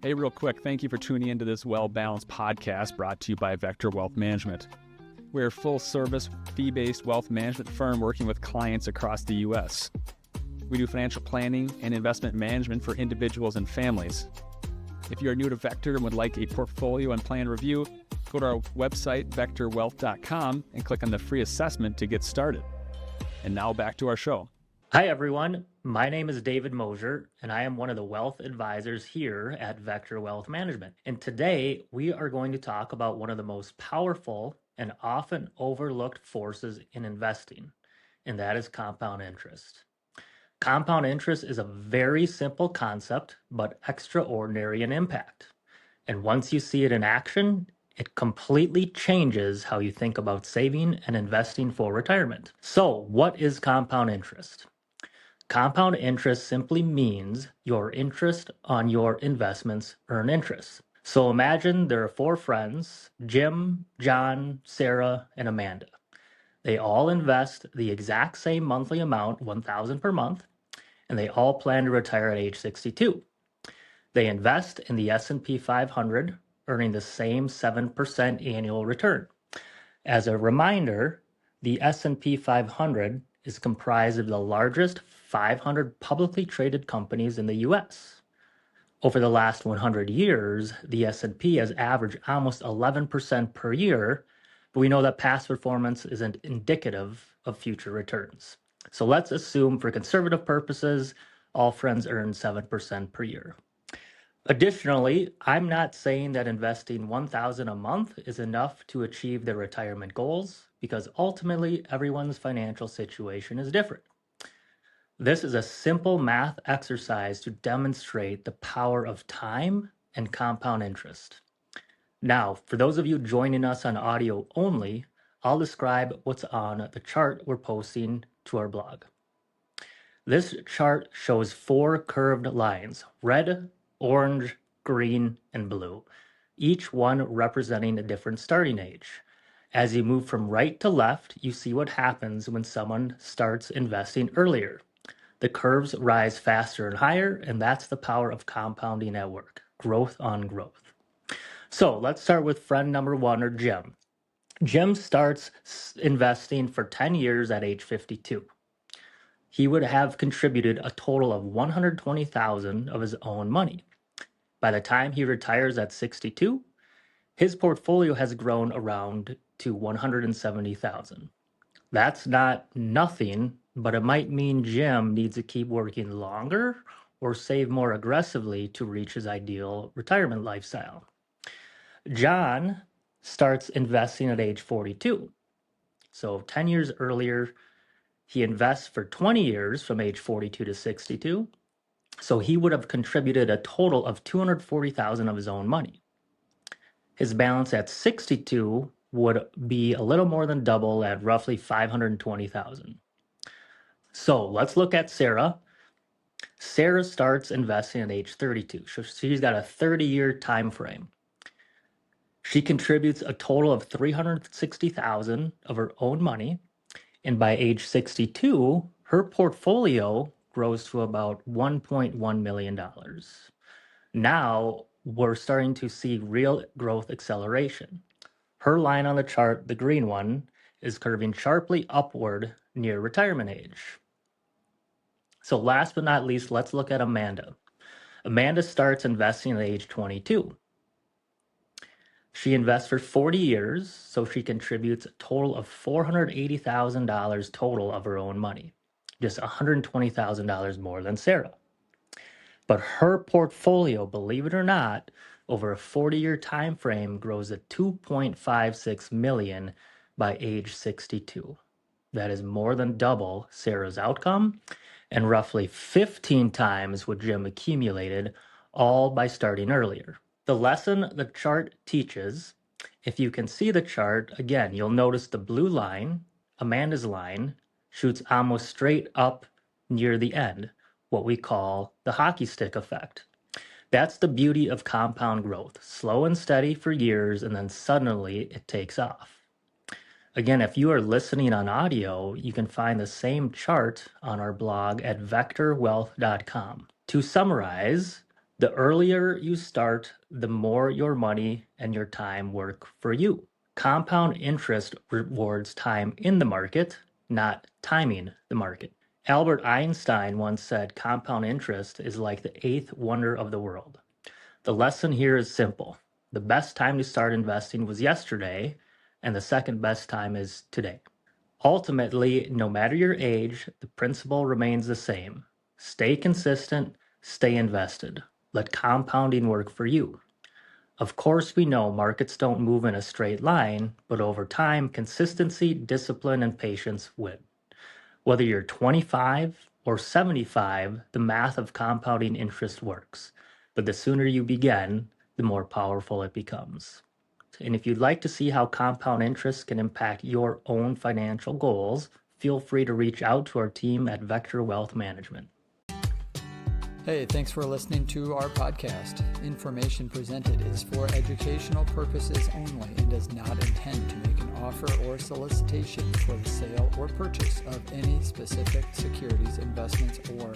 Hey, real quick, thank you for tuning into this well-balanced podcast brought to you by Vector Wealth Management. We're a full-service, fee-based wealth management firm working with clients across the U.S. We do financial planning and investment management for individuals and families. If you are new to Vector and would like a portfolio and plan review, go to our website, vectorwealth.com, and click on the free assessment to get started. And now back to our show. Hi, everyone. My name is David Moser, and I am one of the wealth advisors here at Vector Wealth Management. And today we are going to talk about one of the most powerful and often overlooked forces in investing, and that is compound interest. Compound interest is a very simple concept, but extraordinary in impact. And once you see it in action, it completely changes how you think about saving and investing for retirement. So, what is compound interest? Compound interest simply means your interest on your investments earn interest. So imagine there are 4 friends, Jim, John, Sarah, and Amanda. They all invest the exact same monthly amount, $1,000 per month, and they all plan to retire at age 62. They invest in the S&P 500, earning the same 7% annual return. As a reminder, the S&P 500 is comprised of the largest 500 publicly traded companies in the US. Over the last 100 years, the S&P has averaged almost 11% per year, but we know that past performance isn't indicative of future returns. So let's assume for conservative purposes, all friends earn 7% per year. Additionally, I'm not saying that investing $1,000 a month is enough to achieve their retirement goals, because ultimately everyone's financial situation is different. This is a simple math exercise to demonstrate the power of time and compound interest. Now, for those of you joining us on audio only, I'll describe what's on the chart we're posting to our blog. This chart shows 4 curved lines, red, orange, green, and blue, each one representing a different starting age. As you move from right to left, you see what happens when someone starts investing earlier. The curves rise faster and higher, and that's the power of compounding at work, growth on growth. So let's start with friend number 1, or Jim. Jim starts investing for 10 years at age 52. He would have contributed a total of $120,000 of his own money. By the time he retires at 62, his portfolio has grown around to $170,000. That's not nothing, but it might mean Jim needs to keep working longer or save more aggressively to reach his ideal retirement lifestyle. John starts investing at age 42. So 10 years earlier, he invests for 20 years from age 42 to 62. So he would have contributed a total of $240,000 of his own money. His balance at 62 would be a little more than double at roughly $520,000. So let's look at Sarah. Sarah starts investing at age 32. So she's got a 30-year time frame. She contributes a total of $360,000 of her own money, and by age 62, her portfolio grows to about $1.1 million. Now we're starting to see real growth acceleration. Her line on the chart, the green one, is curving sharply upward near retirement age. So last but not least, let's look at Amanda. Amanda starts investing at age 22. She invests for 40 years, so she contributes a total of $480,000 total of her own money, just $120,000 more than Sarah. But her portfolio, believe it or not, over a 40-year time frame grows to $2.56 million by age 62. That is more than double Sarah's outcome, and roughly 15 times what Jim accumulated, all by starting earlier. The lesson the chart teaches, if you can see the chart, again, you'll notice the blue line, Amanda's line, shoots almost straight up near the end, what we call the hockey stick effect. That's the beauty of compound growth, slow and steady for years, and then suddenly it takes off. Again, if you are listening on audio, you can find the same chart on our blog at vectorwealth.com. To summarize, The earlier you start, the more your money and your time work for you. Compound interest rewards time in the market, not timing the market. Albert Einstein once said compound interest is like the eighth wonder of the world. The lesson here is simple. The best time to start investing was yesterday, and the second best time is today. Ultimately, no matter your age, the principle remains the same. Stay consistent, stay invested. Let compounding work for you. Of course, we know markets don't move in a straight line, but over time, consistency, discipline, and patience win. Whether you're 25 or 75, the math of compounding interest works. But the sooner you begin, the more powerful it becomes. And if you'd like to see how compound interest can impact your own financial goals, feel free to reach out to our team at Vector Wealth Management. Hey, thanks for listening to our podcast. Information presented is for educational purposes only and does not intend to make an offer or solicitation for the sale or purchase of any specific securities, investments, or